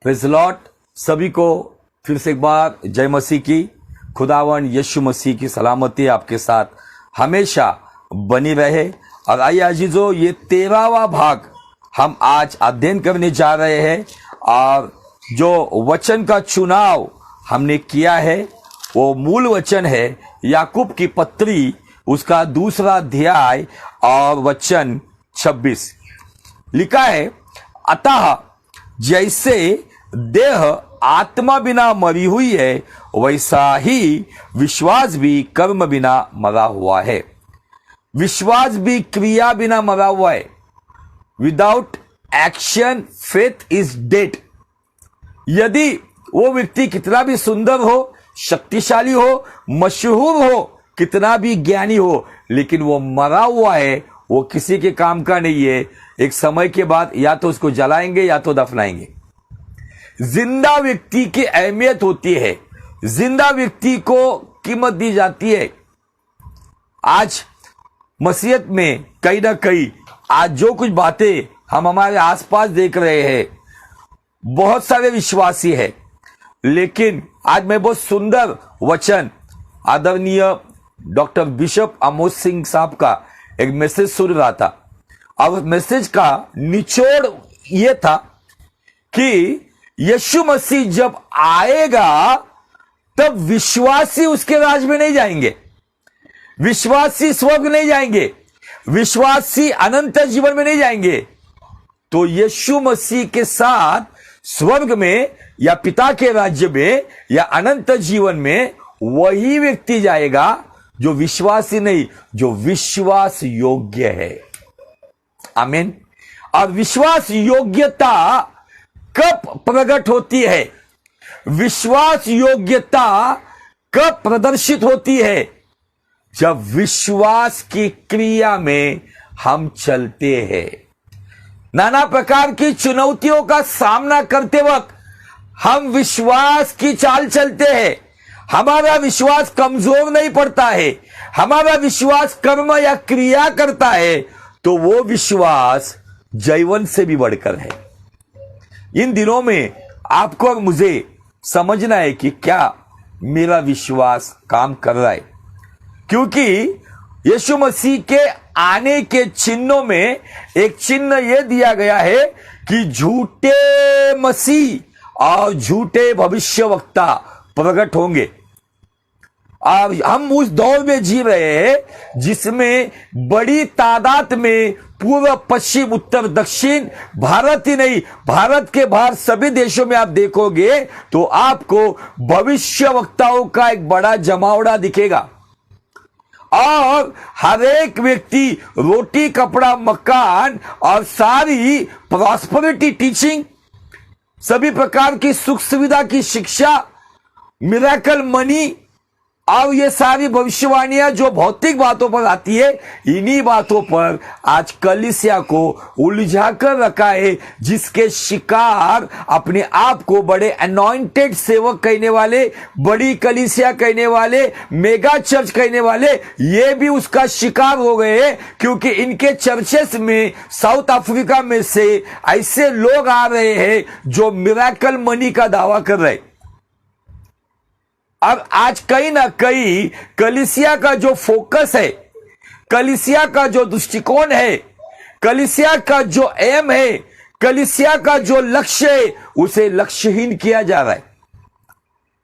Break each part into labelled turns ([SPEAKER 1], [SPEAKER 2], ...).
[SPEAKER 1] Praise Lord. सभी को फिर से एक बार जय मसीह की। खुदावन यीशु मसीह की सलामती आपके साथ हमेशा बनी रहे। और आइए अजीजों, ये 13वां भाग हम आज अध्ययन करने जा रहे हैं। और जो वचन का चुनाव हमने किया है वो मूल वचन है याकूब की पत्री, उसका 2 अध्याय और वचन 26। लिखा है, अतः जैसे देह आत्मा बिना मरी हुई है, वैसा ही विश्वास भी कर्म बिना मरा हुआ है। विश्वास भी क्रिया बिना मरा हुआ है। Without action faith is dead. यदि वो व्यक्ति कितना भी सुंदर हो, शक्तिशाली हो, मशहूर हो, कितना भी ज्ञानी हो, लेकिन वो मरा हुआ है, वो किसी के काम का नहीं है। एक समय के बाद या तो उसको जलाएंगे या तो दफनाएंगे। जिंदा व्यक्ति की अहमियत होती है, जिंदा व्यक्ति को कीमत दी जाती है। आज मसीहत में कहीं ना कहीं आज जो कुछ बातें हम हमारे आसपास देख रहे हैं, बहुत सारे विश्वासी है, लेकिन आज मैं बहुत सुंदर वचन आदरणीय डॉक्टर बिशप आमोस सिंह साहब का एक मैसेज सुन रहा था। और मैसेज का निचोड़ यह था कि यीशु मसीह जब आएगा तब विश्वासी उसके राज में नहीं जाएंगे, विश्वासी स्वर्ग नहीं जाएंगे, विश्वासी अनंत जीवन में नहीं जाएंगे। तो यीशु मसीह के साथ स्वर्ग में या पिता के राज्य में या अनंत जीवन में वही व्यक्ति जाएगा जो विश्वासी नहीं, जो विश्वास योग्य है। आमीन। और विश्वास योग्यता कब प्रकट होती है? विश्वास योग्यता कब प्रदर्शित होती है? जब विश्वास की क्रिया में हम चलते हैं। नाना प्रकार की चुनौतियों का सामना करते वक्त हम विश्वास की चाल चलते हैं। हमारा विश्वास कमजोर नहीं पड़ता है, हमारा विश्वास कर्म या क्रिया करता है, तो वो विश्वास जीवन से भी बढ़कर है। इन दिनों में आपको और मुझे समझना है कि क्या मेरा विश्वास काम कर रहा है, क्योंकि यीशु मसीह के आने के चिन्हों में एक चिन्ह यह दिया गया है कि झूठे मसीह और झूठे भविष्यवक्ता प्रकट होंगे। और हम उस दौर में जी रहे हैं जिसमें बड़ी तादाद में पूर्व, पश्चिम, उत्तर, दक्षिण, भारत ही नहीं, भारत के बाहर सभी देशों में आप देखोगे तो आपको भविष्यवक्ताओं का एक बड़ा जमावड़ा दिखेगा। और हर एक व्यक्ति रोटी, कपड़ा, मकान और सारी प्रॉस्पेरिटी टीचिंग, सभी प्रकार की सुख सुविधा की शिक्षा, मिरेकल मनी और ये सारी भविष्यवाणियां जो भौतिक बातों पर आती है, इन्हीं बातों पर आज कलीसिया को उलझा कर रखा है, जिसके शिकार अपने आप को बड़े अनॉइंटेड सेवक कहने वाले, बड़ी कलीसिया कहने वाले, मेगा चर्च कहने वाले, ये भी उसका शिकार हो गए हैं। क्योंकि इनके चर्चेस में साउथ अफ्रीका में से ऐसे लोग आ रहे हैं जो मिरेकल मनी का दावा कर रहे हैं। अब आज कहीं ना कहीं कलीसिया का जो फोकस है, कलीसिया का जो दृष्टिकोण है, कलीसिया का जो एम है, कलीसिया का जो लक्ष्य है, उसे लक्ष्यहीन किया जा रहा है।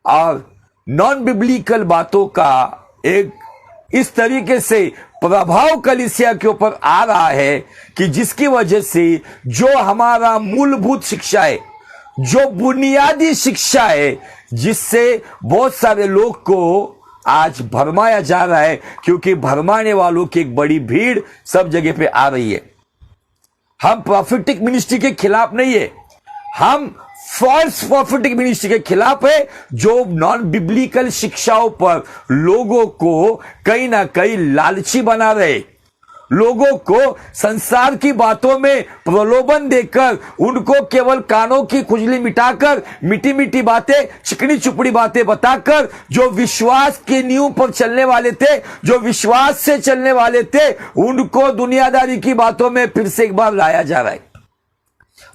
[SPEAKER 1] और नॉन बिब्लिकल बातों का एक इस तरीके से प्रभाव कलीसिया के ऊपर आ रहा है कि जिसकी वजह से जो हमारा मूलभूत शिक्षा है, जो बुनियादी शिक्षा है, जिससे बहुत सारे लोग को आज भरमाया जा रहा है, क्योंकि भरमाने वालों की एक बड़ी भीड़ सब जगह पे आ रही है। हम प्रॉफिटिक मिनिस्ट्री के खिलाफ नहीं है, हम फॉल्स प्रॉफिटिक मिनिस्ट्री के खिलाफ है, जो नॉन बिब्लिकल शिक्षाओं पर लोगों को कहीं ना कहीं लालची बना रहे, लोगों को संसार की बातों में प्रलोभन देकर, उनको केवल कानों की खुजली मिटाकर, मीठी मीठी बातें, चिकनी चुपड़ी बातें बताकर, जो विश्वास की नींव पर चलने वाले थे, जो विश्वास से चलने वाले थे, उनको दुनियादारी की बातों में फिर से एक बार लाया जा रहा है।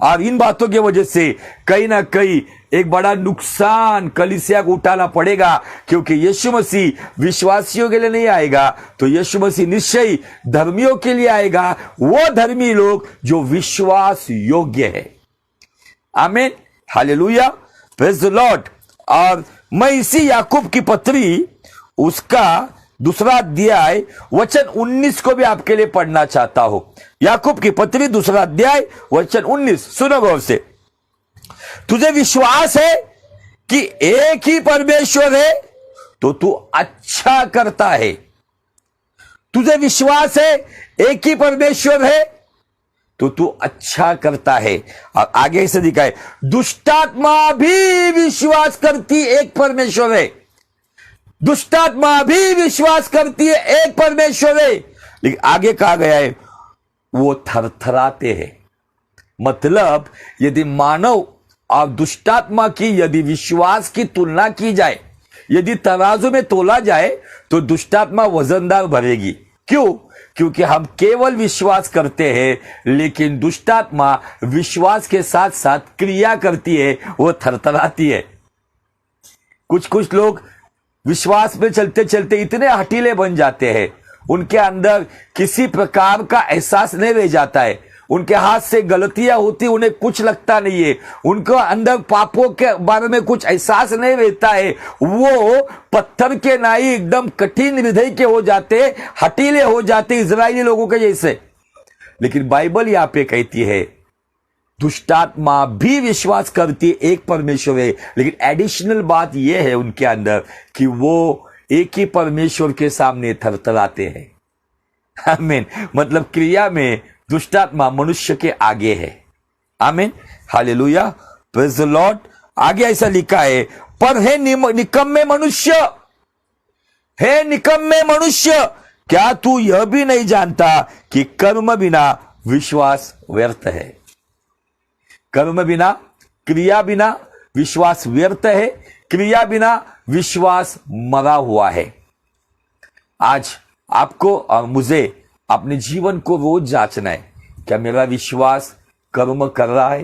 [SPEAKER 1] और इन बातों की वजह से कहीं ना कहीं एक बड़ा नुकसान कलीसिया को उठाना पड़ेगा, क्योंकि यीशु मसीह विश्वासियों के लिए नहीं आएगा, तो यीशु मसीह निश्चय ही धर्मियों के लिए आएगा, वो धर्मी लोग जो विश्वास योग्य है। आमीन, हालेलुया, प्रेज द लॉर्ड। और मैं इसी याकूब की पत्री उसका 2 अध्याय वचन 19 को भी आपके लिए पढ़ना चाहता हूं। याकूब की पत्री 2 अध्याय वचन 19, सुनो गौर से। तुझे विश्वास है कि एक ही परमेश्वर है तो तू अच्छा करता है। तुझे विश्वास है एक ही परमेश्वर है तो तू अच्छा करता है। और आगे से लिखा है, दुष्टात्मा भी विश्वास करती एक परमेश्वर है। दुष्टात्मा भी विश्वास करती है एक परमेश्वर है, लेकिन आगे कहा गया है वो थरथराते हैं। मतलब यदि मानव और दुष्टात्मा की यदि विश्वास की तुलना की जाए, यदि तराजू में तोला जाए, तो दुष्टात्मा वजनदार भरेगी। क्यों? क्योंकि हम केवल विश्वास करते हैं, लेकिन दुष्टात्मा विश्वास के साथ साथ क्रिया करती है, वो थरथराती है। कुछ लोग विश्वास में चलते चलते इतने हठीले बन जाते हैं, उनके अंदर किसी प्रकार का एहसास नहीं रह जाता है। उनके हाथ से गलतियां होती, उन्हें कुछ लगता नहीं है, उनको अंदर पापों के बारे में कुछ एहसास नहीं रहता है। वो पत्थर के नाई एकदम कठिन हृदय के हो जाते, हठीले हो जाते, इजरायली लोगों के जैसे। लेकिन बाइबल यहां पे कहती है दुष्टात्मा भी विश्वास करती है एक परमेश्वर है, लेकिन एडिशनल बात यह है उनके अंदर कि वो एक ही परमेश्वर के सामने थरथराते हैं। आमीन। मतलब क्रिया में दुष्टात्मा मनुष्य के आगे है। आमीन, हालेलुया, प्रेज द लॉर्ड। आगे ऐसा लिखा है, पर हे निकम्मे मनुष्य, हे निकम्मे मनुष्य, क्या तू यह भी नहीं जानता कि कर्म बिना विश्वास व्यर्थ है। कर्म बिना, क्रिया बिना विश्वास व्यर्थ है, क्रिया बिना विश्वास मरा हुआ है। आज आपको और मुझे अपने जीवन को रोज जांचना है, क्या मेरा विश्वास कर्म कर रहा है,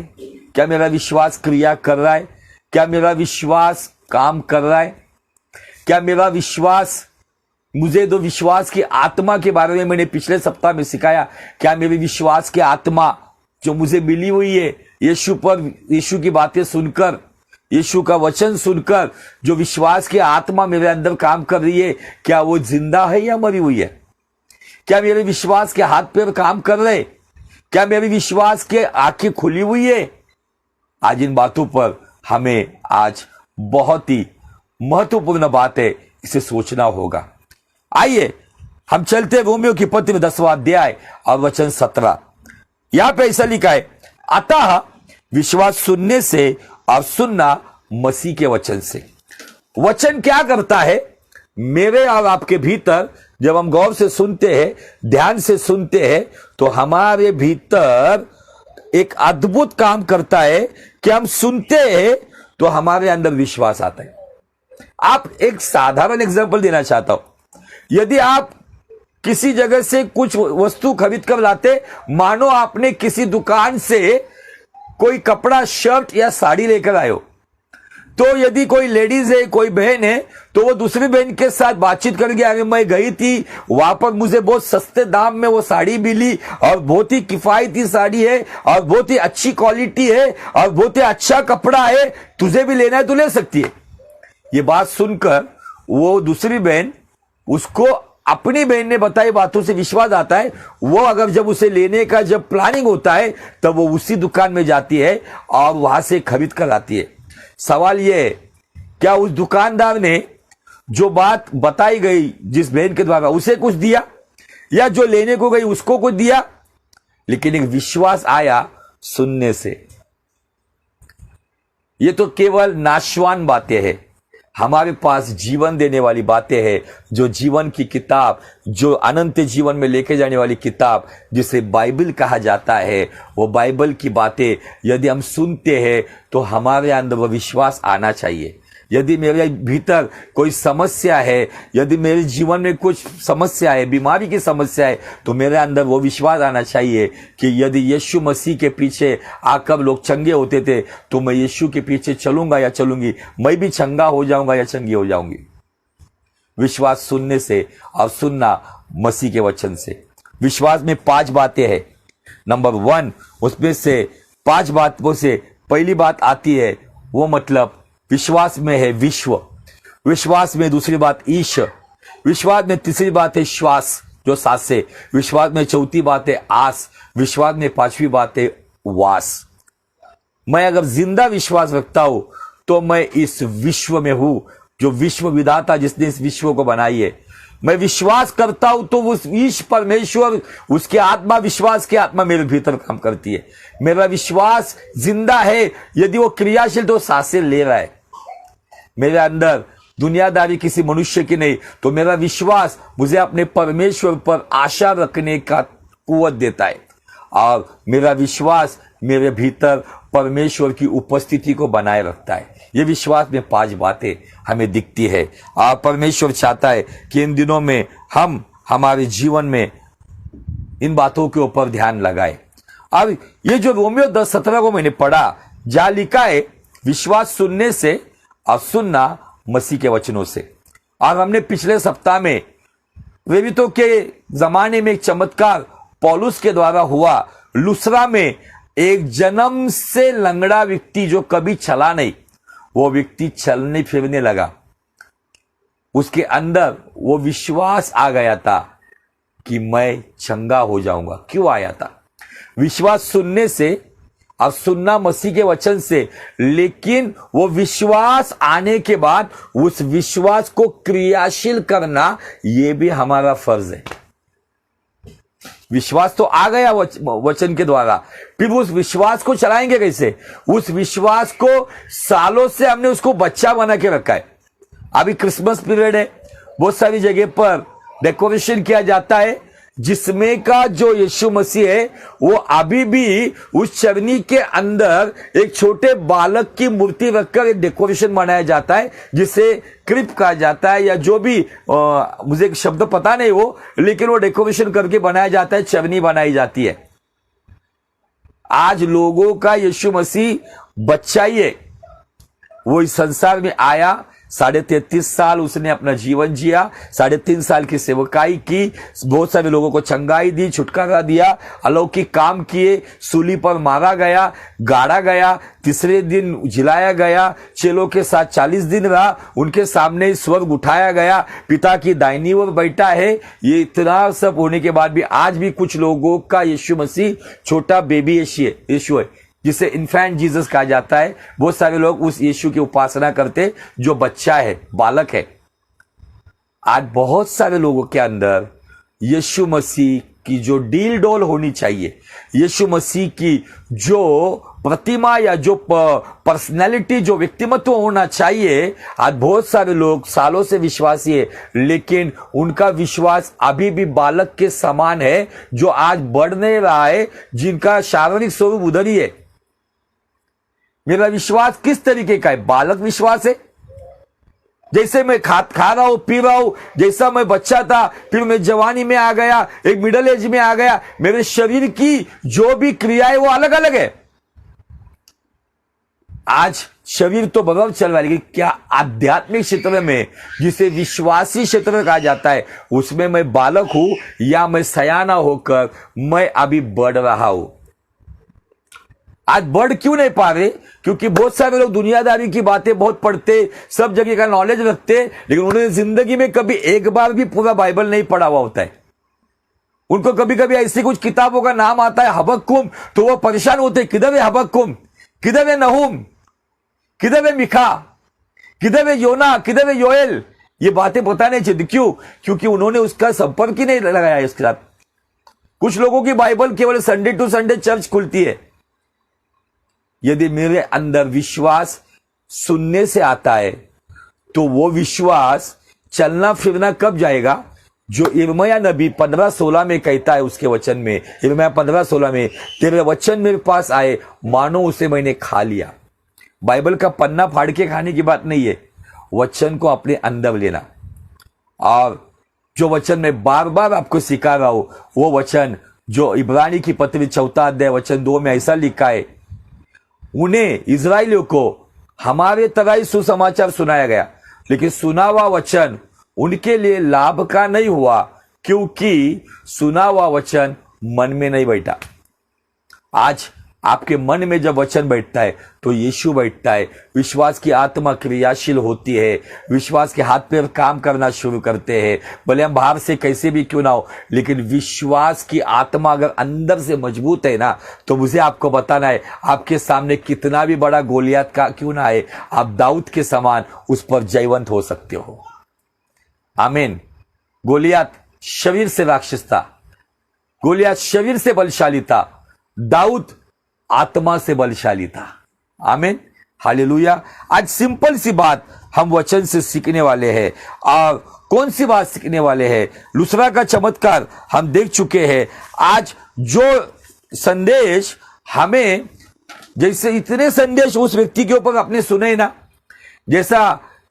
[SPEAKER 1] क्या मेरा विश्वास क्रिया कर रहा है, क्या मेरा विश्वास काम कर रहा है, क्या मेरा विश्वास, मुझे तो विश्वास की आत्मा के बारे में मैंने पिछले सप्ताह में सिखाया, क्या मेरे विश्वास की आत्मा जो मुझे मिली हुई है यीशु की बातें सुनकर, यीशु का वचन सुनकर, जो विश्वास की आत्मा मेरे अंदर काम कर रही है, क्या वो जिंदा है या मरी हुई है? क्या मेरे विश्वास के हाथ पैर काम कर रहे? क्या मेरे विश्वास के आंखें खुली हुई है? आज इन बातों पर हमें आज बहुत ही महत्वपूर्ण बात है, इसे सोचना होगा। आइए हम चलते रोमियो की पत्री 10वां अध्याय और वचन 17। यहां पे ऐसा लिखा है, अतः विश्वास सुनने से और सुनना मसीह के वचन से। वचन क्या करता है? मेरे और आपके भीतर जब हम गौर से सुनते हैं, ध्यान से सुनते हैं, तो हमारे भीतर एक अद्भुत काम करता है कि हम सुनते हैं तो हमारे अंदर विश्वास आता है। आप एक साधारण एग्जांपल देना चाहता हूं। यदि आप किसी जगह से कुछ वस्तु खरीद कर लाते, मानो आपने किसी दुकान से कोई कपड़ा, शर्ट या साड़ी लेकर आए हो, तो यदि कोई लेडीज है, कोई बहन है, तो वो दूसरी बहन के साथ बातचीत करके, अरे मैं गई थी वहां पर, मुझे बहुत सस्ते दाम में वो साड़ी मिली और बहुत ही किफायती साड़ी है और बहुत ही अच्छी क्वालिटी है और बहुत ही अच्छा कपड़ा है, तुझे भी लेना है तो ले सकती है। ये बात सुनकर वो दूसरी बहन, उसको अपनी बहन ने बताई बातों से विश्वास आता है। वो अगर जब उसे लेने का जब प्लानिंग होता है, तब वो उसी दुकान में जाती है और वहां से खरीद कर आती है। सवाल यह है, क्या उस दुकानदार ने जो बात बताई गई जिस बहन के द्वारा, उसे कुछ दिया, या जो लेने को गई उसको कुछ दिया? लेकिन एक विश्वास आया सुनने से। ये तो केवल नाशवान बातें हैं। हमारे पास जीवन देने वाली बातें हैं, जो जीवन की किताब, जो अनंत जीवन में लेके जाने वाली किताब, जिसे बाइबल कहा जाता है। वो बाइबल की बातें यदि हम सुनते हैं तो हमारे अंदर वो विश्वास आना चाहिए। यदि मेरे भीतर कोई समस्या है, यदि मेरे जीवन में कुछ समस्या है, बीमारी की समस्या है, तो मेरे अंदर वो विश्वास आना चाहिए कि यदि यीशु मसीह के पीछे आकर लोग चंगे होते थे तो मैं यीशु के पीछे चलूंगा या चलूंगी, मैं भी चंगा हो जाऊंगा या चंगी हो जाऊंगी। विश्वास सुनने से और सुनना मसीह के वचन से। विश्वास में 5 बातें हैं। नंबर 1, उसमें से 5 बातों से पहली बात आती है, वो मतलब विश्वास में है विश्व, विश्वास में दूसरी बात ईश, विश्वास में तीसरी बात है श्वास जो सांसें, विश्वास में चौथी बात है आस, विश्वास में 5वीं बात है वास। मैं अगर जिंदा विश्वास रखता हूं तो मैं इस विश्व में हूं, जो विश्व विधाता जिसने इस विश्व को बनाई है। मैं विश्वास करता हूं तो उस ईश परमेश्वर, उसके आत्मा, विश्वास की आत्मा मेरे भीतर काम करती है। मेरा विश्वास जिंदा है, यदि वो क्रियाशील तो सांसें ले रहा है। मेरे अंदर दुनियादारी किसी मनुष्य की नहीं, तो मेरा विश्वास मुझे अपने परमेश्वर पर आशा रखने का कुव्वत देता है, और मेरा विश्वास मेरे भीतर परमेश्वर की उपस्थिति को बनाए रखता है। ये विश्वास में 5 बातें हमें दिखती है, और परमेश्वर चाहता है कि इन दिनों में हम हमारे जीवन में इन बातों के ऊपर ध्यान लगाए। अब ये जो रोमियो 10:17 को मैंने पढ़ा, जहां लिखा है विश्वास सुनने से और सुनना मसीह के वचनों से। और हमने पिछले सप्ताह में प्रेरितों के जमाने में एक चमत्कार पौलुस के द्वारा हुआ। लुस्रा में एक जन्म से लंगड़ा व्यक्ति जो कभी चला नहीं, वो व्यक्ति चलने फिरने लगा। उसके अंदर वो विश्वास आ गया था कि मैं चंगा हो जाऊंगा। क्यों आया था? विश्वास सुनने से, अब सुनना मसीह के वचन से, लेकिन वो विश्वास आने के बाद उस विश्वास को क्रियाशील करना ये भी हमारा फर्ज है। विश्वास तो आ गया वचन के द्वारा, फिर उस विश्वास को चलाएंगे कैसे? उस विश्वास को सालों से हमने उसको बच्चा बना के रखा है। अभी क्रिसमस पीरियड है, बहुत सारी जगह पर डेकोरेशन किया जाता है, जिसमें का जो यीशु मसीह है वो अभी भी उस चरनी के अंदर एक छोटे बालक की मूर्ति रखकर एक डेकोरेशन बनाया जाता है, जिसे क्रिप कहा जाता है, या जो भी मुझे एक शब्द पता नहीं वो, लेकिन वो डेकोरेशन करके बनाया जाता है, चरनी बनाई जाती है। आज लोगों का यीशु मसीह बच्चा ही है। वो इस संसार में आया, 33.5 साल उसने अपना जीवन जिया, 3.5 साल की सेवकाई की, बहुत सारे लोगों को चंगाई दी, छुटकारा दिया, अलौकिक काम किए, सूली पर मारा गया, गाड़ा गया, तीसरे दिन जिलाया गया, चेलों के साथ 40 दिन रहा, उनके सामने स्वर्ग उठाया गया, पिता की दाहिनी ओर बैठा है। ये इतना सब होने के बाद भी आज भी कुछ लोगों का यीशु मसीह छोटा बेबी यीशु है, जिसे इन्फेंट जीसस कहा जाता है। बहुत सारे लोग उस यीशु की उपासना करते जो बच्चा है, बालक है। आज बहुत सारे लोगों के अंदर यीशु मसीह की जो डील डोल होनी चाहिए, यीशु मसीह की जो प्रतिमा या जो पर्सनैलिटी, जो व्यक्तिमत्व होना चाहिए, आज बहुत सारे लोग सालों से विश्वासी है, लेकिन उनका विश्वास अभी भी बालक के समान है, जो आज बढ़ नहीं रहा है, जिनका शारीरिक स्वरूप उधर ही है। मेरा विश्वास किस तरीके का है? बालक विश्वास है। जैसे मैं खा रहा हूं, पी रहा हूं, जैसा मैं बच्चा था, फिर मैं जवानी में आ गया, एक मिडिल एज में आ गया, मेरे शरीर की जो भी क्रियाएं वो अलग अलग है। आज शरीर तो बगल चल रहा है, लेकिन क्या आध्यात्मिक क्षेत्र में, जिसे विश्वासी क्षेत्र कहा जाता है, उसमें मैं बालक हूं या मैं सयाना होकर मैं अभी बढ़ रहा हूं? आज बढ़ क्यों नहीं पा रहे? क्योंकि बहुत सारे लोग दुनियादारी की बातें बहुत पढ़ते, सब जगह का नॉलेज रखते, लेकिन उन्होंने जिंदगी में कभी एक बार भी पूरा बाइबल नहीं पढ़ा हुआ होता है। उनको कभी कभी ऐसी कुछ किताबों का नाम आता है, हबक्कुम, तो वो परेशान होते, किधर है हबक्कुम, किधर है नहूम, किधर है मिखा, किधर है योना, किधर है योएल? ये बातें पता नहीं चलती। क्यों? क्योंकि उन्होंने उसका संपर्क ही नहीं लगाया इसके साथ। कुछ लोगों की बाइबल केवल संडे टू संडे चर्च खुलती है। यदि मेरे अंदर विश्वास सुनने से आता है, तो वो विश्वास चलना फिरना कब जाएगा? जो यिर्मयाह नबी 15:16 में कहता है, उसके वचन में, यिर्मयाह 15:16 में, तेरे वचन मेरे पास आए, मानो उसे मैंने खा लिया। बाइबल का पन्ना फाड़ के खाने की बात नहीं है। वचन को अपने अंदर लेना। और जो वचन मैं बार बार आपको सिखा रहा हूं, वो वचन जो इब्रानी की पत्री 4 अध्याय वचन 2 में ऐसा लिखा है, उन्हें इजराइलियों को हमारे तरह ही सुसमाचार सुनाया गया, लेकिन सुना हुआ वचन उनके लिए लाभ का नहीं हुआ, क्योंकि सुना हुआ वचन मन में नहीं बैठा। आज आपके मन में जब वचन बैठता है तो यीशु बैठता है, विश्वास की आत्मा क्रियाशील होती है, विश्वास के हाथ पैर काम करना शुरू करते हैं। भले हम बाहर से कैसे भी क्यों ना हो, लेकिन विश्वास की आत्मा अगर अंदर से मजबूत है ना, तो मुझे आपको बताना है, आपके सामने कितना भी बड़ा गोलियत का क्यों ना है, आप दाऊद के समान उस पर जयवंत हो सकते हो। आमीन। गोलियत शरीर से राक्षस था, गोलियत शरीर से बलशाली था, दाऊद आत्मा से बलशाली था। आमीन, हालेलुया। आज सिंपल सी बात हम वचन से सीखने वाले हैं। और कौन सी बात सीखने वाले हैं? लुस्रा का चमत्कार हम देख चुके हैं। आज जो संदेश हमें, जैसे इतने संदेश उस व्यक्ति के ऊपर अपने सुने ना, जैसा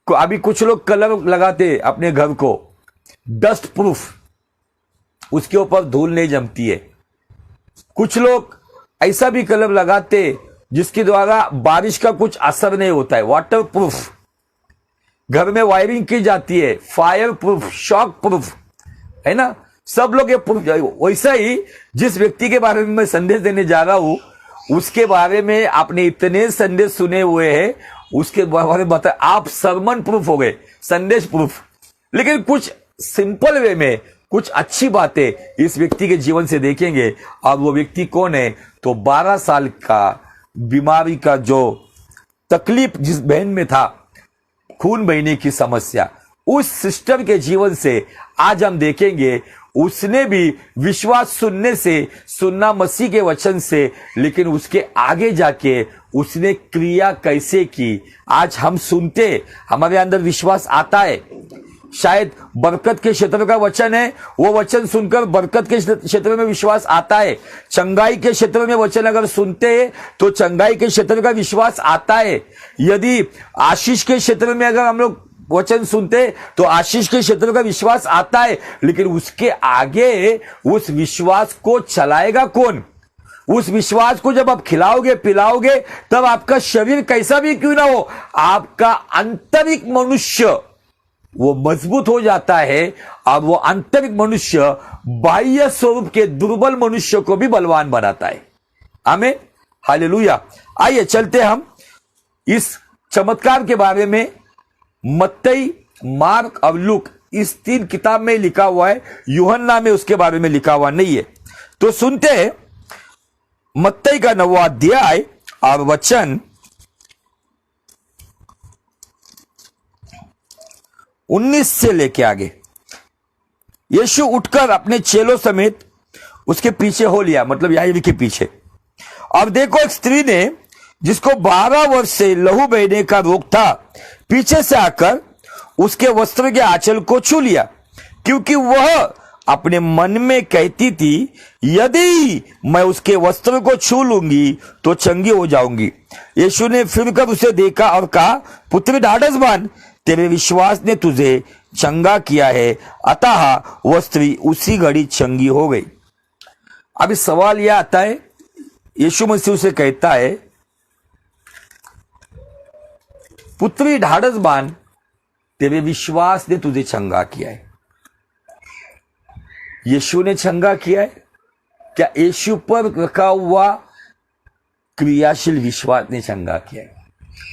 [SPEAKER 1] अभी कुछ लोग कलर लगाते अपने घर को, डस्ट प्रूफ, उसके ऊपर धूल नहीं जमती है। कुछ लोग ऐसा भी कलर लगाते जिसके द्वारा बारिश का कुछ असर नहीं होता है, वाटर प्रूफ। घर में वायरिंग की जाती है, फायर प्रूफ, शॉक प्रूफ, है ना, सब लोग ये प्रूफ। वैसा ही जिस व्यक्ति के बारे में मैं संदेश देने जा रहा हूं, उसके बारे में आपने इतने संदेश सुने हुए हैं, उसके बारे में बता, आप सरमन प्रूफ हो गए, संदेश प्रूफ। लेकिन कुछ सिंपल वे में कुछ अच्छी बातें इस व्यक्ति के जीवन से देखेंगे। और वो व्यक्ति कौन है? तो 12 साल का बीमारी का जो तकलीफ जिस बहन में था, खून बहने की समस्या, उस सिस्टर के जीवन से आज हम देखेंगे, उसने भी विश्वास सुनने से, सुनना मसीह के वचन से, लेकिन उसके आगे जाके उसने क्रिया कैसे की। आज हम सुनते, हमारे अंदर विश्वास आता है, शायद बरकत के क्षेत्र का वचन है, वो वचन सुनकर बरकत के क्षेत्र में विश्वास आता है। चंगाई के क्षेत्र में वचन अगर सुनते हैं तो चंगाई के क्षेत्र का विश्वास आता है। यदि आशीष के क्षेत्र में अगर हम लोग वचन सुनते तो आशीष के क्षेत्र का विश्वास आता है। लेकिन उसके आगे उस विश्वास को चलाएगा कौन? उस विश्वास को जब आप खिलाओगे पिलाओगे, तब आपका शरीर कैसा भी क्यों ना हो, आपका आंतरिक मनुष्य वो मजबूत हो जाता है। और वो आंतरिक मनुष्य बाह्य स्वरूप के दुर्बल मनुष्य को भी बलवान बनाता है। आमीन, हालेलुया। आइए चलते हम इस चमत्कार के बारे में। मत्ती, मार्क और लूक, इस 3 किताब में लिखा हुआ है, यूहन्ना में उसके बारे में लिखा हुआ नहीं है। तो सुनते हैं मत्ती का 9वां अध्याय और वचन 19 से लेके आगे। यीशु उठकर अपने चेलों समेत उसके पीछे हो लिया, मतलब याहीर के पीछे। और देखो, एक स्त्री ने, जिसको 12 वर्ष से लहू बहने का रोग था, पीछे से आकर उसके वस्त्र के आंचल को छू लिया, क्योंकि वह अपने मन में कहती थी, यदि मैं उसके वस्त्र को छू लूंगी तो चंगी हो जाऊंगी। यीशु ने फिरकर उसे देखा और कहा, पुत्री ढाढ़स बांध, तेरे विश्वास ने तुझे चंगा किया है। अतः वह स्त्री उसी घड़ी चंगी हो गई। अब इस सवाल यह आता है, यीशु मसीह उसे कहता है, पुत्री ढाढ़स बांध, तेरे विश्वास ने तुझे चंगा किया है। यीशु ने चंगा किया है क्या? यीशु पर रखा हुआ क्रियाशील विश्वास ने चंगा किया है।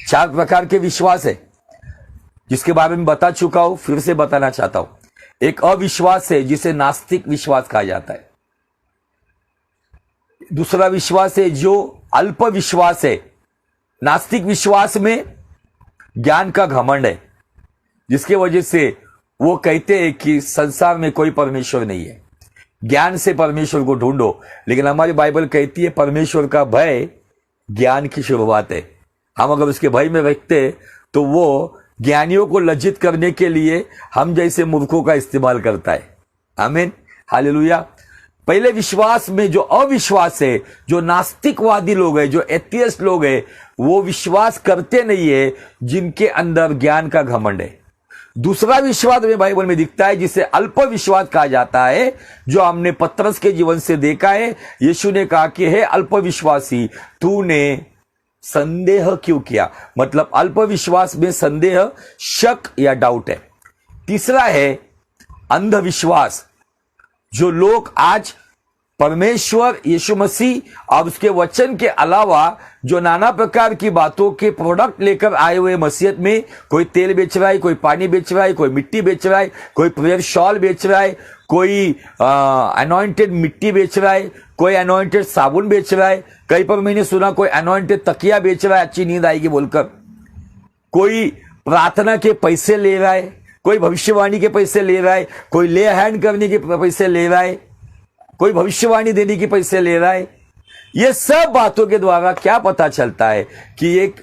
[SPEAKER 1] 4 प्रकार के विश्वास है, जिसके बारे में बता चुका हूं, फिर से बताना चाहता हूं। एक अविश्वास है, जिसे नास्तिक विश्वास कहा जाता है। दूसरा विश्वास है जो अल्प विश्वास है। नास्तिक विश्वास में ज्ञान का घमंड है, जिसके वजह से वो कहते हैं कि संसार में कोई परमेश्वर नहीं है, ज्ञान से परमेश्वर को ढूंढो। लेकिन हमारी बाइबल कहती है परमेश्वर का भय ज्ञान की शुरुआत है। हम अगर उसके भय में रखते तो वो ज्ञानियों को लज्जित करने के लिए हम जैसे मूर्खों का इस्तेमाल करता है। आमीन, हालेलुया। पहले विश्वास में जो अविश्वास है, जो नास्तिकवादी लोग हैं, जो एथियस्ट लोग हैं, वो विश्वास करते नहीं है जिनके अंदर ज्ञान का घमंड है। दूसरा विश्वास में बाइबल में दिखता है जिसे अल्प विश्वास कहा जाता है, जो हमने पतरस के जीवन से देखा है। यीशु ने कहा कि हे अल्प विश्वासी, तूने संदेह क्यों किया? मतलब अल्प विश्वास में संदेह, शक या डाउट है। तीसरा है अंधविश्वास, जो लोग आज परमेश्वर यीशु मसीह और उसके वचन के अलावा जो नाना प्रकार की बातों के प्रोडक्ट लेकर आए हुए मसीहत में, कोई तेल बेच रहा है, कोई पानी बेच रहा है, कोई मिट्टी बेच रहा है, कोई प्रेयर शॉल बेच रहा है, कोई अनॉइंटेड मिट्टी बेच रहा है, कोई अनॉइंटेड साबुन बेच रहा है। कहीं पर मैंने सुना कोई अनॉइंटेड तकिया बेच रहा है अच्छी नींद आएगी बोलकर। कोई प्रार्थना के पैसे ले रहा है, कोई भविष्यवाणी के पैसे ले रहा है, कोई ले हैंड करने के पैसे ले रहा है, कोई भविष्यवाणी देने के पैसे ले रहा है। ये सब बातों के द्वारा क्या पता चलता है कि एक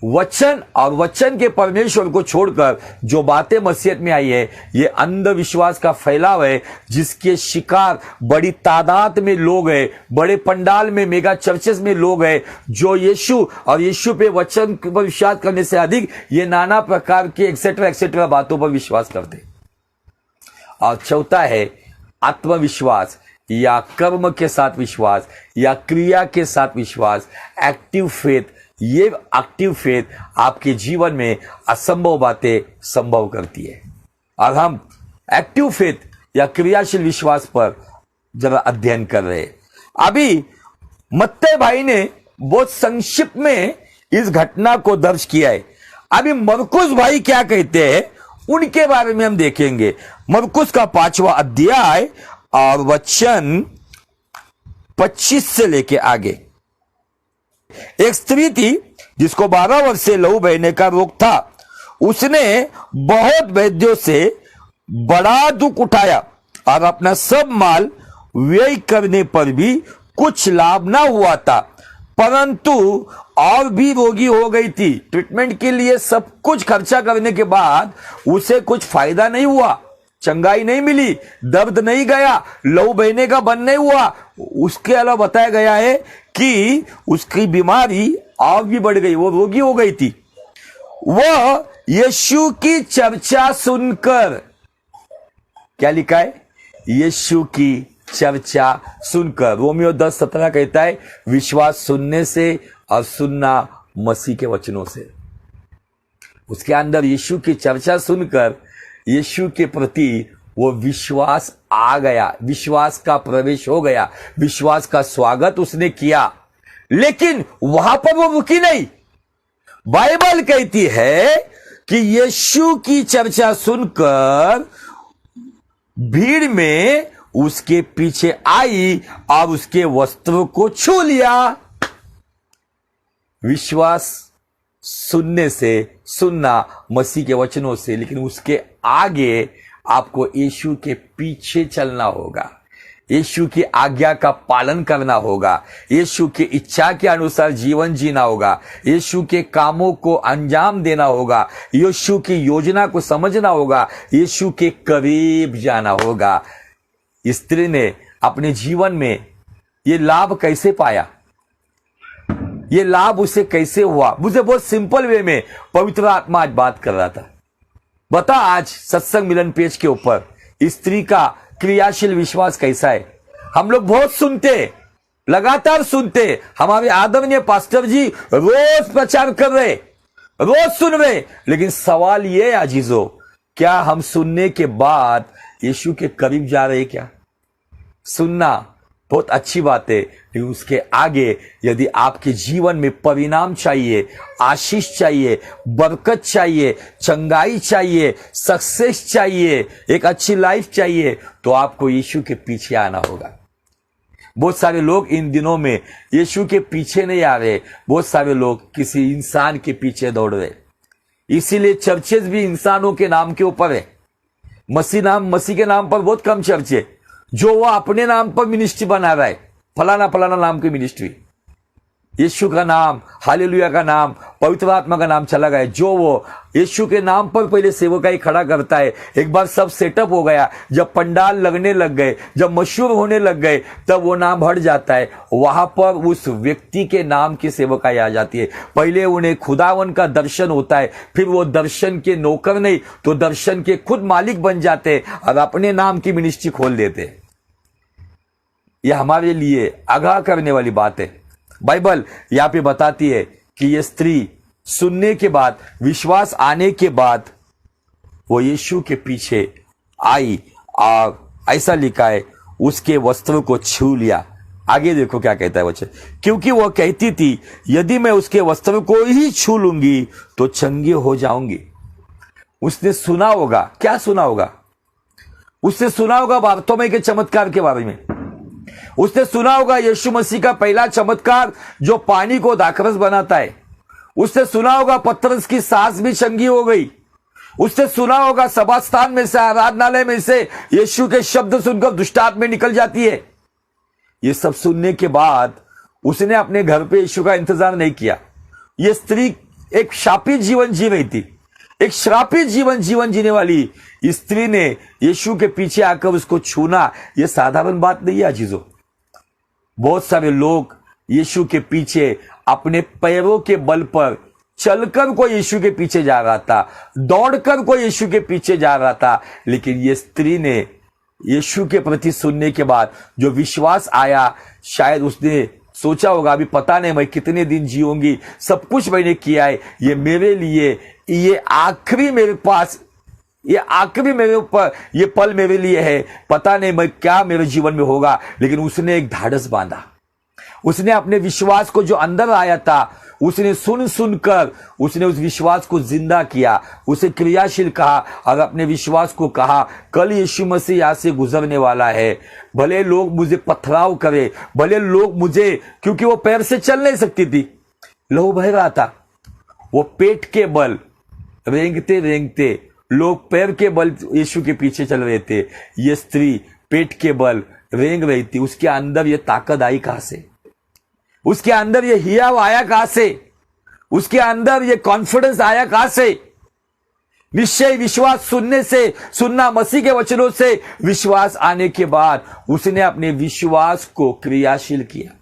[SPEAKER 1] वचन और वचन के परमेश्वर को छोड़कर जो बातें मसीहत में आई है, ये अंधविश्वास का फैलाव है, जिसके शिकार बड़ी तादाद में लोग हैं, बड़े पंडाल में, मेगा चर्चेस में लोग हैं, जो यीशु और यीशु पे वचन पर विश्वास करने से अधिक ये नाना प्रकार के एक्सेट्रा एक्सेट्रा बातों पर विश्वास करते। और चौथा है आत्मविश्वास, या कर्म के साथ विश्वास, या क्रिया के साथ विश्वास, एक्टिव फेथ। ये एक्टिव फेथ आपके जीवन में असंभव बातें संभव करती है। और हम एक्टिव फेथ या क्रियाशील विश्वास पर जरा अध्ययन कर रहे हैं। अभी मत्ते भाई ने बहुत संक्षिप्त में इस घटना को दर्ज किया है। अभी मरकुस भाई क्या कहते हैं उनके बारे में हम देखेंगे। मरकुस का 5वां अध्याय और वचन 25 से लेके आगे। एक स्त्री थी जिसको 12 वर्ष से लहू बहने का रोग था। उसने बहुत वैद्यों से बड़ा दुख उठाया और अपना सब माल व्यय करने पर भी कुछ लाभ ना हुआ था, परंतु और भी रोगी हो गई थी। ट्रीटमेंट के लिए सब कुछ खर्चा करने के बाद उसे कुछ फायदा नहीं हुआ, चंगाई नहीं मिली, दर्द नहीं गया, लहू बहने का बंद नहीं हुआ। उसके अलावा बताया गया है कि उसकी बीमारी और भी बढ़ गई, वो रोगी हो गई थी। वह यीशु की चर्चा सुनकर, क्या लिखा है? यीशु की चर्चा सुनकर। रोमियो 10:17 कहता है विश्वास सुनने से और सुनना मसीह के वचनों से। उसके अंदर यीशु की चर्चा सुनकर यीशु के प्रति वो विश्वास आ गया, विश्वास का प्रवेश हो गया, विश्वास का स्वागत उसने किया। लेकिन वहां पर वो रुकी नहीं। बाइबल कहती है कि यीशु की चर्चा सुनकर भीड़ में उसके पीछे आई और उसके वस्त्रों को छू लिया। विश्वास सुनने से, सुनना मसीह के वचनों से, लेकिन उसके आगे आपको यीशु के पीछे चलना होगा, यीशु की आज्ञा का पालन करना होगा, यीशु की इच्छा के अनुसार जीवन जीना होगा, यीशु के कामों को अंजाम देना होगा, यीशु की योजना को समझना होगा, यीशु के करीब जाना होगा। स्त्री ने अपने जीवन में ये लाभ कैसे पाया, ये लाभ उसे कैसे हुआ? मुझे बहुत सिंपल वे में पवित्र आत्मा आज बात कर रहा था। बता आज सत्संग मिलन पेज के ऊपर स्त्री का क्रियाशील विश्वास कैसा है? हम लोग बहुत सुनते, लगातार सुनते, हमारे आदरणीय पास्टर जी रोज प्रचार कर रहे, रोज सुन रहे, लेकिन सवाल ये अजीजों, क्या हम सुनने के बाद यीशु के करीब जा रहे? क्या सुनना बहुत अच्छी बात है, लेकिन उसके आगे यदि आपके जीवन में परिणाम चाहिए, आशीष चाहिए, बरकत चाहिए, चंगाई चाहिए, सक्सेस चाहिए, एक अच्छी लाइफ चाहिए, तो आपको यीशु के पीछे आना होगा। बहुत सारे लोग इन दिनों में यीशु के पीछे नहीं आ रहे, बहुत सारे लोग किसी इंसान के पीछे दौड़ रहे। इसीलिए चर्चेस भी इंसानों के नाम के ऊपर है। मसीह के नाम पर बहुत कम चर्च है। जो वो अपने नाम पर मिनिस्ट्री बना रहा है, फलाना फलाना नाम की मिनिस्ट्री। यीशु का नाम, हालेलुया का नाम, पवित्र आत्मा का नाम चला गया। जो वो यीशु के नाम पर पहले सेवकाई खड़ा करता है, एक बार सब सेटअप हो गया, जब पंडाल लगने लग गए, जब मशहूर होने लग गए, तब वो नाम हट जाता है। वहां पर उस व्यक्ति के नाम की सेवकाई आ जाती है। पहले उन्हें खुदावन का दर्शन होता है, फिर वो दर्शन के नौकर नहीं तो दर्शन के खुद मालिक बन जाते हैं और अपने नाम की मिनिस्ट्री खोल देते हैं। यह हमारे लिए आगाह करने वाली बात है। बाइबल यहां पे बताती है कि यह स्त्री सुनने के बाद, विश्वास आने के बाद वो यीशु के पीछे आई और ऐसा लिखा है उसके वस्त्र को छू लिया। आगे देखो क्या कहता है वचन, क्योंकि वह कहती थी यदि मैं उसके वस्त्र को ही छू लूंगी तो चंगी हो जाऊंगी। उसने सुना होगा, क्या सुना होगा? उसने सुना होगा बारतोमें के चमत्कार के बारे में। उसने सुना होगा यीशु मसीह का पहला चमत्कार जो पानी को दाखरस बनाता है। उसने सुना होगा पतरस की सांस भी चंगी हो गई। उसने सुना होगा सभा स्थान में से, आराधनालय में से यीशु के शब्द सुनकर दुष्टात्मा निकल जाती है। ये सब सुनने के बाद उसने अपने घर पे यीशु का इंतजार नहीं किया। यह स्त्री एक शापित जीवन जी रही थी, एक श्रापित जीवन जीने वाली स्त्री ने यीशु के पीछे आकर उसको छूना, यह साधारण बात नहीं है अजीजों। बहुत सारे लोग यीशु के पीछे अपने पैरों के बल पर चलकर कोई यीशु के पीछे जा रहा था, दौड़कर कोई यीशु के पीछे जा रहा था, लेकिन ये स्त्री ने यीशु के प्रति सुनने के बाद जो विश्वास आया, शायद उसने सोचा होगा अभी पता नहीं मैं कितने दिन जीऊंगी, सब कुछ मैंने किया है, ये मेरे लिए ये आखिरी मेरे पास, ये आखिरी मेरे ऊपर ये पल मेरे लिए है, पता नहीं मैं क्या मेरे जीवन में होगा। लेकिन उसने एक धाड़स बांधा। उसने अपने विश्वास को जो अंदर आया था, उसने सुनकर उसने उस विश्वास को जिंदा किया, उसे क्रियाशील कहा और अपने विश्वास को कहा कल यीशु मसीह यहां से गुजरने वाला है, भले लोग मुझे पथराव करे, भले लोग मुझे, क्योंकि वो पैर से चल नहीं सकती थी, लहू बह रहा था, वो पेट के बल रेंगते रेंगते, लोग पैर के बल यीशु के पीछे चल रहे थे, ये स्त्री पेट के बल रेंग रही थी। उसके अंदर ये ताकत आई कहां से? उसके अंदर ये हियाव आया कहां से? उसके अंदर ये कॉन्फिडेंस आया कहां से? निश्चय विश्वास सुनने से, सुनना मसीह के वचनों से विश्वास आने के बाद उसने अपने विश्वास को क्रियाशील किया।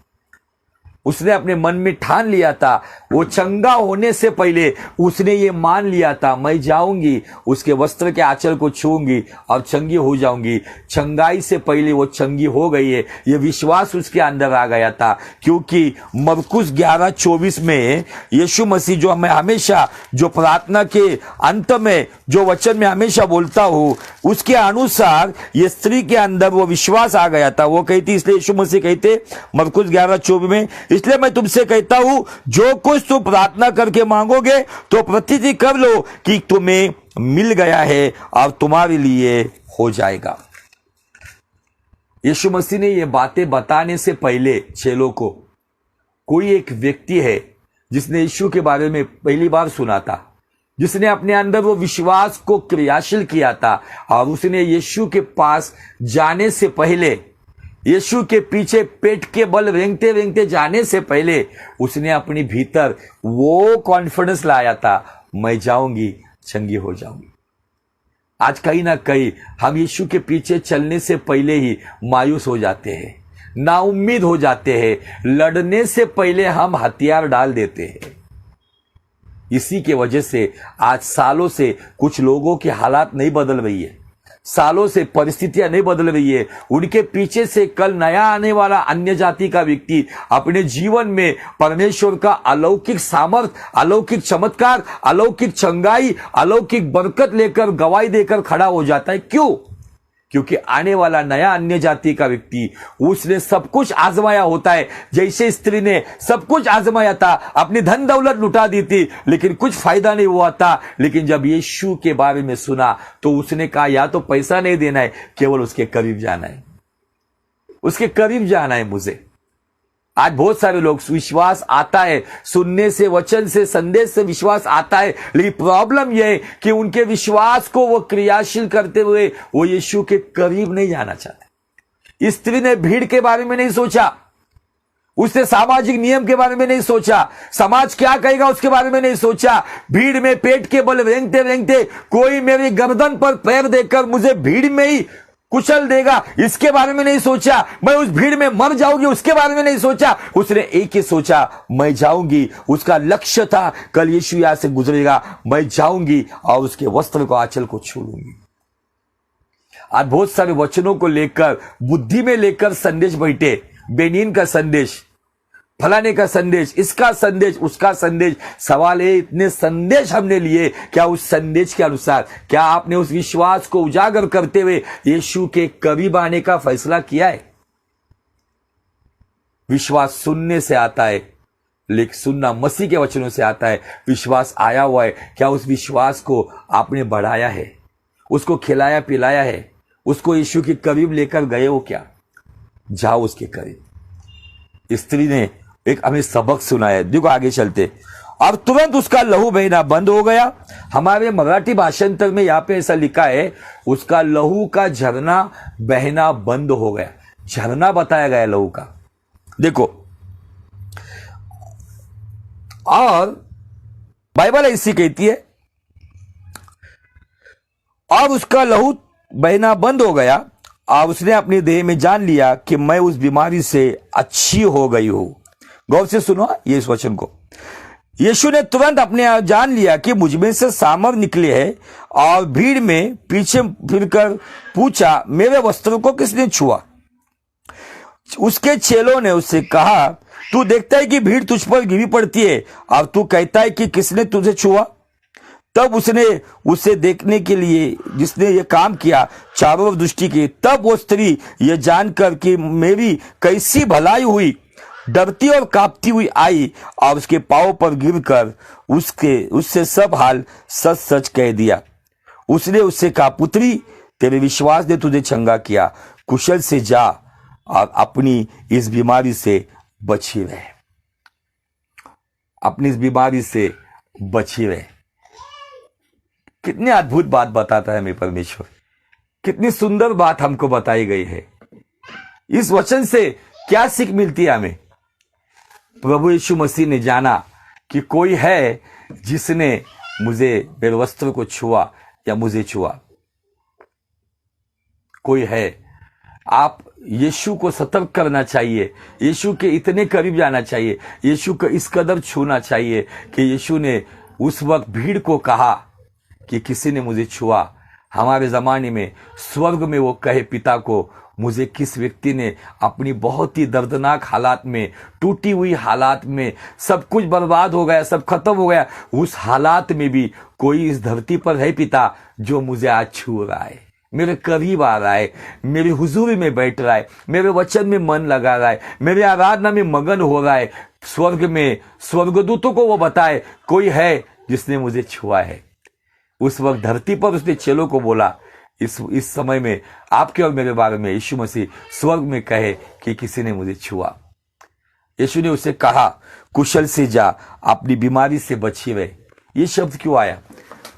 [SPEAKER 1] उसने अपने मन में ठान लिया था, वो चंगा होने से पहले उसने ये मान लिया था मैं जाऊंगी, उसके वस्त्र के आंचल को छूंगी और चंगी हो जाऊंगी। चंगाई से पहले वो चंगी हो गई है, ये विश्वास उसके अंदर आ गया था। क्योंकि मरकुस 11:24 में यीशु मसीह जो मैं हमेशा जो प्रार्थना के अंत में जो वचन में हमेशा बोलता हूं, उसके अनुसार ये स्त्री के अंदर वो विश्वास आ गया था। वो कहती, इसलिए यीशु मसीह कहते मरकुस 11:24 में, इसलिए मैं तुमसे कहता हूं जो कुछ तुम प्रार्थना करके मांगोगे तो प्रतिति कर लो कि तुम्हें मिल गया है और तुम्हारे लिए हो जाएगा। यीशु मसीह ने ये बातें बताने से पहले चेलों को, कोई एक व्यक्ति है जिसने यीशु के बारे में पहली बार सुना था, जिसने अपने अंदर वो विश्वास को क्रियाशील किया था और उसने यीशु के पास जाने से पहले, यीशु के पीछे पेट के बल रेंगते रेंगते जाने से पहले उसने अपने भीतर वो कॉन्फिडेंस लाया था मैं जाऊंगी, चंगी हो जाऊंगी। आज कहीं ना कहीं हम यीशु के पीछे चलने से पहले ही मायूस हो जाते हैं, नाउम्मीद हो जाते हैं, लड़ने से पहले हम हथियार डाल देते हैं। इसी के वजह से आज सालों से कुछ लोगों की हालात नहीं बदल रही है, सालों से परिस्थितियां नहीं बदल रही है। उनके पीछे से कल नया आने वाला अन्य जाति का व्यक्ति अपने जीवन में परमेश्वर का अलौकिक सामर्थ, अलौकिक चमत्कार, अलौकिक चंगाई, अलौकिक बरकत लेकर गवाही देकर खड़ा हो जाता है। क्यों? क्योंकि आने वाला नया अन्य जाति का व्यक्ति, उसने सब कुछ आजमाया होता है। जैसे स्त्री ने सब कुछ आजमाया था, अपनी धन दौलत लुटा दी थी, लेकिन कुछ फायदा नहीं हुआ था। लेकिन जब यीशु के बारे में सुना तो उसने कहा या तो पैसा नहीं देना है, केवल उसके करीब जाना है, उसके करीब जाना है मुझे। आज बहुत सारे लोग, विश्वास आता है सुनने से, वचन से, संदेश से विश्वास आता है, लेकिन प्रॉब्लम यह है कि उनके विश्वास को वो क्रियाशील करते हुए वो यीशु के करीब नहीं जाना चाहते। स्त्री ने भीड़ के बारे में नहीं सोचा, उसने सामाजिक नियम के बारे में नहीं सोचा, समाज क्या कहेगा उसके बारे में नहीं सोचा। भीड़ में पेट के बल रेंगते रेंगते कोई मेरी गर्दन पर पैर देकर मुझे भीड़ में ही कुचल देगा, इसके बारे में नहीं सोचा। मैं उस भीड़ में मर जाऊंगी, उसके बारे में नहीं सोचा। उसने एक ही सोचा, मैं जाऊंगी। उसका लक्ष्य था, कल यीशु यहां से गुजरेगा, मैं जाऊंगी और उसके वस्त्र को, आंचल को छू लूंगी। आज बहुत सारे वचनों को लेकर, बुद्धि में लेकर संदेश बैठे, बेनीन का संदेश, फलाने का संदेश, इसका संदेश, उसका संदेश। सवाल है, इतने संदेश हमने लिए, क्या उस संदेश के अनुसार, क्या आपने उस विश्वास को उजागर करते हुए यीशु के करीब आने का फैसला किया है? विश्वास सुनने से आता है, लेकिन सुनना मसीह के वचनों से आता है। विश्वास आया हुआ है, क्या उस विश्वास को आपने बढ़ाया है, उसको खिलाया पिलाया है, उसको यीशु के करीब लेकर गए हो? क्या जाओ उसके करीब। स्त्री ने एक हमें सबक सुनाया। देखो आगे चलते, और तुरंत उसका लहू बहना बंद हो गया। हमारे मराठी भाषांतर में यहां पे ऐसा लिखा है, उसका लहू का झरना बहना बंद हो गया। झरना बताया गया लहू का। देखो, और बाइबल ऐसी कहती है, और उसका लहू बहना बंद हो गया और उसने अपने देह में जान लिया कि मैं उस बीमारी से अच्छी हो गई हूं। गौर से सुनो ये इस वचन को। यीशु ने तुरंत अपने आप जान लिया कि मुझमें से सामर निकले हैं, और भीड़ में पीछे फिरकर पूछा, मेरे वस्त्रों को किसने छुआ? उसके चेलों ने उससे कहा, तू देखता है कि भीड़ तुझ पर गिरी पड़ती है और तू कहता है कि किसने तुझे छुआ? तब उसने उसे देखने के लिए, जिसने ये काम किया, चारों ओर दृष्टि की। तब वो स्त्री ये जानकर कि मेरी कैसी भलाई हुई, डरती और कांपती हुई आई और उसके पांव पर गिरकर उससे सब हाल सच सच कह दिया। उसने उससे कहा, पुत्री, तेरे विश्वास ने तुझे चंगा किया, कुशल से जा और अपनी इस बीमारी से बची रहे। अपनी इस बीमारी से बची रहे। कितनी अद्भुत बात बताता है हमें परमेश्वर, कितनी सुंदर बात हमको बताई गई है। इस वचन से क्या सीख मिलती है हमें? प्रभु यीशु मसीह ने जाना कि कोई है जिसने मेरे वस्त्र को छुआ या मुझे छुआ। कोई है। आप यीशु को सतर्क करना चाहिए, यीशु के इतने करीब जाना चाहिए, यीशु को इस कदर छूना चाहिए कि यीशु ने उस वक्त भीड़ को कहा कि किसी ने मुझे छुआ। हमारे जमाने में स्वर्ग में वो कहे पिता को, मुझे किस व्यक्ति ने अपनी बहुत ही दर्दनाक हालात में, टूटी हुई हालात में, सब कुछ बर्बाद हो गया, सब खत्म हो गया, उस हालात में भी कोई इस धरती पर है पिता जो मुझे आज छू रहा है, मेरे करीब आ रहा है, मेरी हुजूरी में बैठ रहा है, मेरे वचन में मन लगा रहा है, मेरे आराधना में मगन हो रहा है। स्वर्ग में स्वर्गदूतों को वो बताए, कोई है जिसने मुझे छुआ है। उस वक्त धरती पर उसने चेलों को बोला, इस समय में आपके और मेरे बारे में यीशु मसीह स्वर्ग में कहे कि किसी ने मुझे छुआ। यीशु ने उसे कहा, कुशल से जा, अपनी बीमारी से बची रहे। ये शब्द क्यों आया?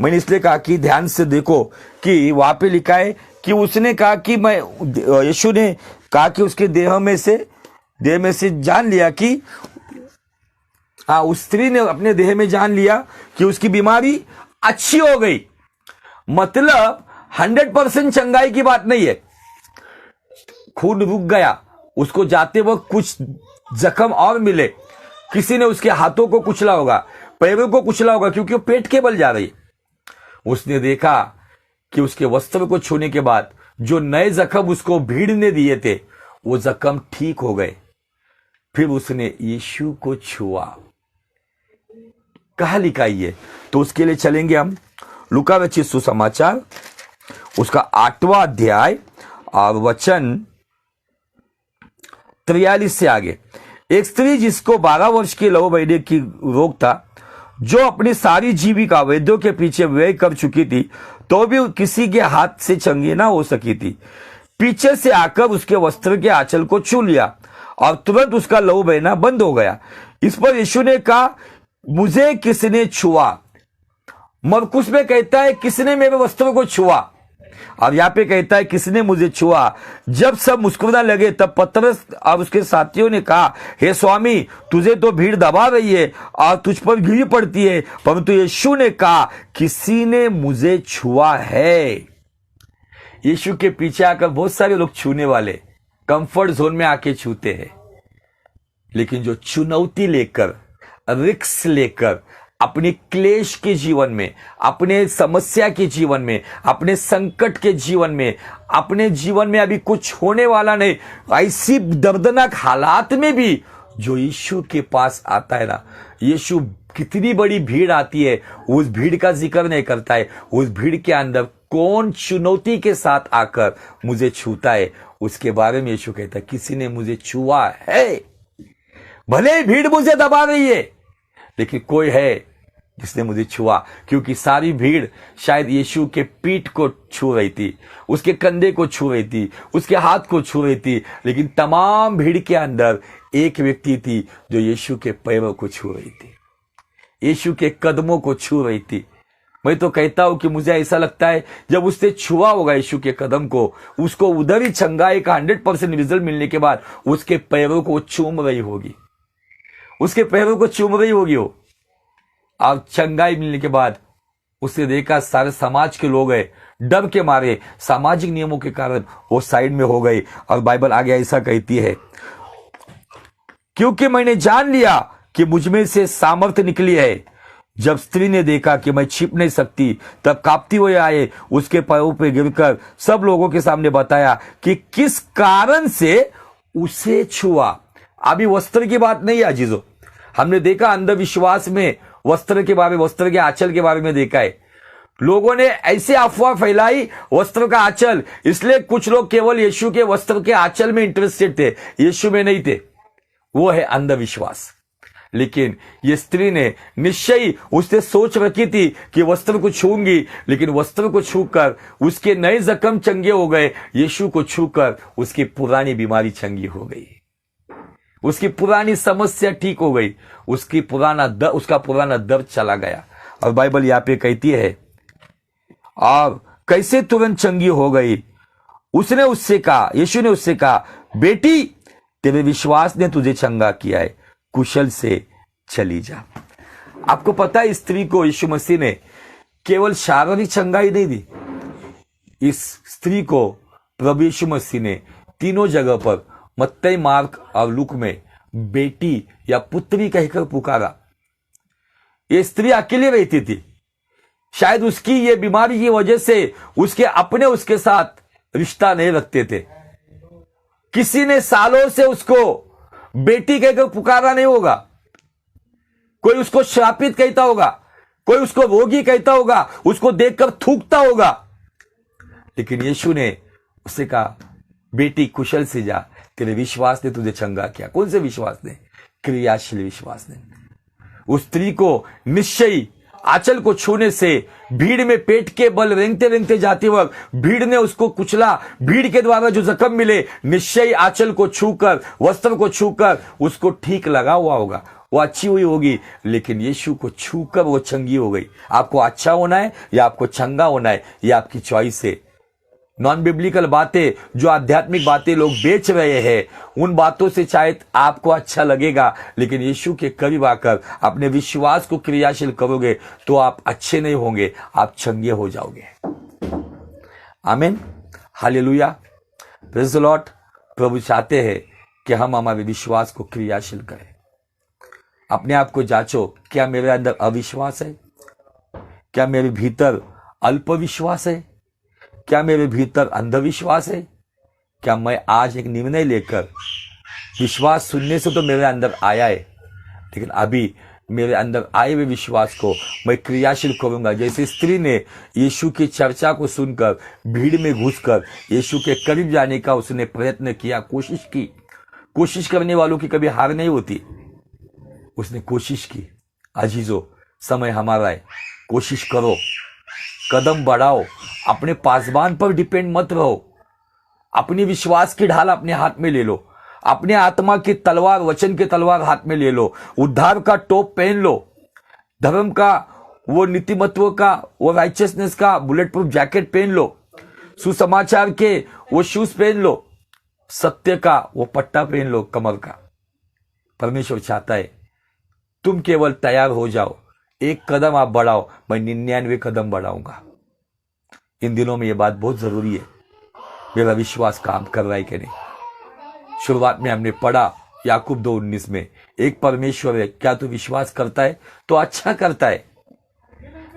[SPEAKER 1] मैंने इसलिए कहा कि ध्यान से देखो कि वहां पे लिखा है कि उसने कहा कि यीशु ने कहा कि उसके देह में से जान लिया कि, उस स्त्री ने अपने देह में जान लिया कि उसकी बीमारी अच्छी हो गई। मतलब 100% चंगाई की बात नहीं है। खून रुक गया, उसको जाते वक्त कुछ जख्म और मिले, किसी ने उसके हाथों को कुचला होगा, पैरों को कुचला होगा, क्योंकि वो पेट के बल जा रही। उसने देखा कि उसके वस्त्र को छूने के बाद जो नए जख्म उसको भीड़ ने दिए थे, वो जख्म ठीक हो गए। फिर उसने यीशु को छुआ। कहां लिखा ये? तो उसके लिए चलेंगे हम लूका रचित सुसमाचार, उसका 8वां अध्याय और वचन 43 से आगे। एक स्त्री जिसको 12 वर्ष की लहू बहने की रोग था, जो अपनी सारी जीविका वैद्यों के पीछे व्यय कर चुकी थी, तो भी किसी के हाथ से चंगी ना हो सकी थी, पीछे से आकर उसके वस्त्र के आंचल को छू लिया और तुरंत उसका लहू बहना बंद हो गया। इस पर यीशु ने कहा, मुझे किसने छुआ? मरकुस में कहता है, किसने मेरे वस्त्र को छुआ? और यहाँ पे कहता है किसने मुझे छुआ। जब सब मुस्कुराने लगे तब पतरस और उसके साथियों ने कहा, हे स्वामी, तुझे तो भीड़ दबा रही है और तुझ पर भीड़ पड़ती है, परंतु यीशु ने कहा, किसी ने मुझे छुआ है। यीशु के पीछे आकर बहुत सारे लोग छूने वाले कंफर्ट जोन में आके छूते हैं, लेकिन जो चुनौती लेकर, रिस्क लेकर अपने क्लेश के जीवन में, अपने समस्या के जीवन में, अपने संकट के जीवन में, अपने जीवन में अभी कुछ होने वाला नहीं, ऐसी दर्दनाक हालात में भी जो यीशु के पास आता है ना, यीशु कितनी बड़ी भीड़ आती है उस भीड़ का जिक्र नहीं करता है। उस भीड़ के अंदर कौन चुनौती के साथ आकर मुझे छूता है, उसके बारे में यीशु कहता है, किसी ने मुझे छुआ है। भले ही भीड़ मुझे दबा रही है, लेकिन कोई है जिसने मुझे छुआ, क्योंकि सारी भीड़ शायद यीशु के पीठ को छू रही थी, उसके कंधे को छू रही थी, उसके हाथ को छू रही थी, लेकिन तमाम भीड़ के अंदर एक व्यक्ति थी जो यीशु के पैरों को छू रही थी, यीशु के कदमों को छू रही थी। मैं तो कहता हूं कि मुझे ऐसा लगता है जब उसने छुआ होगा यीशु के कदम को, उसको उधर ही चंगाई का 100% रिजल्ट मिलने के बाद उसके पैरों को चूम रही होगी, उसके पैरों को चूम रही होगी वो। अब चंगाई मिलने के बाद उसे देखा सारे समाज के लोग हैं, डर के मारे, सामाजिक नियमों के कारण वो साइड में हो गई। और बाइबल आगे ऐसा कहती है, क्योंकि मैंने जान लिया कि मुझमें से सामर्थ्य निकली है। जब स्त्री ने देखा कि मैं छिप नहीं सकती, तब कांपती हुए आए, उसके पैरों पे गिरकर सब लोगों के सामने बताया कि किस कारण से उसे छुआ। अभी वस्त्र की बात नहीं है अजीजों, हमने देखा अंधविश्वास में वस्त्र के बारे में, वस्त्र के आंचल के बारे में देखा है। लोगों ने ऐसे अफवाह फैलाई वस्त्र का आंचल, इसलिए कुछ लोग केवल यीशु के वस्त्र के आंचल में इंटरेस्टेड थे, यीशु में नहीं थे। वो है अंधविश्वास। लेकिन ये स्त्री ने निश्चय उसने सोच रखी थी कि वस्त्र को छूंगी, लेकिन वस्त्र को छूकर उसके नए जख्म चंगे हो गए। यीशु को छूकर उसकी पुरानी बीमारी चंगी हो गई, उसकी पुरानी समस्या ठीक हो गई, उसका पुराना दर्द चला गया। और बाइबल यहां पे कहती है, और कैसे तुरंत चंगी हो गई। उसने उससे कहा, यीशु ने उससे कहा, बेटी, तेरे विश्वास ने तुझे चंगा किया है, कुशल से चली जा। आपको पता है, स्त्री को यीशु मसीह ने केवल शारीरिक चंगाई नहीं दी, इस स्त्री को प्रभु यीशु मसीह ने तीनों जगह पर, मत्ती, मार्क और लूक में, बेटी या पुत्री कहकर पुकारा। ये स्त्री अकेली रहती थी, शायद उसकी ये बीमारी की वजह से उसके अपने उसके साथ रिश्ता नहीं रखते थे। किसी ने सालों से उसको बेटी कहकर पुकारा नहीं होगा, कोई उसको श्रापित कहता होगा, कोई उसको रोगी कहता होगा, उसको देखकर थूकता होगा। लेकिन यीशु ने उससे कहा, बेटी, कुशल से जा, तेरे विश्वास ने तुझे चंगा किया। कौन से विश्वास ने? क्रियाशील विश्वास ने। उस स्त्री को निश्चय आंचल को छूने से भीड़ में पेट के बल रेंगते रेंगते जाते वक्त भीड़ ने उसको कुचला, भीड़ के द्वारा जो जख्म मिले, निश्चय आंचल को छूकर, वस्त्र को छूकर उसको ठीक लगा हुआ होगा, वो अच्छी हुई होगी। लेकिन यीशु को छूकर वो चंगी हो गई। आपको अच्छा होना है या आपको चंगा होना है, ये आपकी चॉइस है। नॉन बिब्लिकल बातें, जो आध्यात्मिक बातें लोग बेच रहे हैं, उन बातों से शायद आपको अच्छा लगेगा, लेकिन यीशु के करीब आकर अपने विश्वास को क्रियाशील करोगे तो आप अच्छे नहीं होंगे, आप चंगे हो जाओगे। आमीन, हालेलुया, प्रेज़ द लॉर्ड। प्रभु चाहते हैं कि हम हमारे विश्वास को क्रियाशील करें। अपने आप को जांचो, क्या मेरे अंदर अविश्वास है? क्या मेरे भीतर अल्पविश्वास है? क्या मेरे भीतर अंधविश्वास है? क्या मैं आज एक निर्णय लेकर, विश्वास सुनने से तो मेरे अंदर आया है, लेकिन अभी मेरे अंदर आए हुए विश्वास को मैं क्रियाशील करूंगा। जैसे स्त्री ने यीशु की चर्चा को सुनकर भीड़ में घुसकर यीशु के करीब जाने का उसने प्रयत्न किया, कोशिश की। कोशिश करने वालों की कभी हार नहीं होती, उसने कोशिश की। अजीजों, समय हमारा है, कोशिश करो, कदम बढ़ाओ, अपने पासबान पर डिपेंड मत रहो। अपनी विश्वास की ढाल अपने हाथ में ले लो, अपने आत्मा की तलवार, वचन की तलवार हाथ में ले लो, उद्धार का टोप पहन लो, धर्म का, वो नीतिमत्व का, वो राइचियसनेस का बुलेट प्रूफ जैकेट पहन लो। सुसमाचार के वो शूज पहन लो, सत्य का वो पट्टा पहन लो कमर का। परमेश्वर चाहता है तुम केवल तैयार हो जाओ, एक कदम आप बढ़ाओ, मैं 99 कदम बढ़ाऊंगा। इन दिनों में ये बात बहुत जरूरी है, मेरा विश्वास काम कर रहा है कि नहीं। शुरुआत में हमने पढ़ा याकूब 2:19 में, एक परमेश्वर है, क्या तू विश्वास करता है तो अच्छा करता है,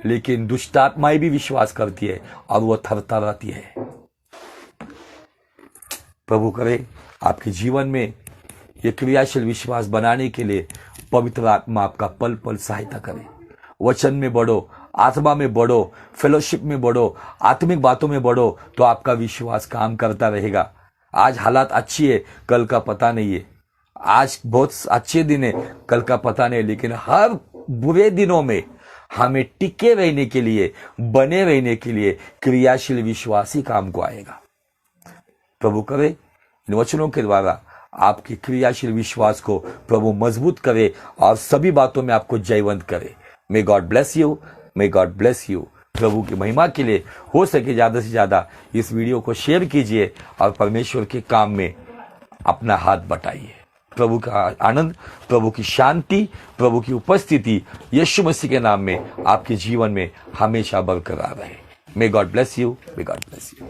[SPEAKER 1] लेकिन दुष्ट आत्माएं भी विश्वास करती है और वो थरथराती है। प्रभु करे आपके जीवन में ये क्रियाशील विश्वास बनाने के लिए पवित्र आत्मा आपका पल पल सहायता करे। वचन में बढ़ो, आत्मा में बढ़ो, फेलोशिप में बढ़ो, आत्मिक बातों में बढ़ो, तो आपका विश्वास काम करता रहेगा। आज हालात अच्छी है, कल का पता नहीं है। आज बहुत अच्छे दिन है, कल का पता नहीं, लेकिन हर बुरे दिनों में हमें टिके रहने के लिए, बने रहने के लिए क्रियाशील विश्वास ही काम को आएगा। प्रभु करे इन वचनों के द्वारा आपके क्रियाशील विश्वास को प्रभु मजबूत करे और सभी बातों में आपको जयवंत करे। May God bless you, may God bless you. प्रभु की महिमा के लिए हो सके ज्यादा से ज्यादा इस वीडियो को शेयर कीजिए और परमेश्वर के काम में अपना हाथ बटाइए। प्रभु का आनंद, प्रभु की शांति, प्रभु की उपस्थिति यीशु मसीह के नाम में आपके जीवन में हमेशा बरकरार रहे। मे God bless you, may God bless you.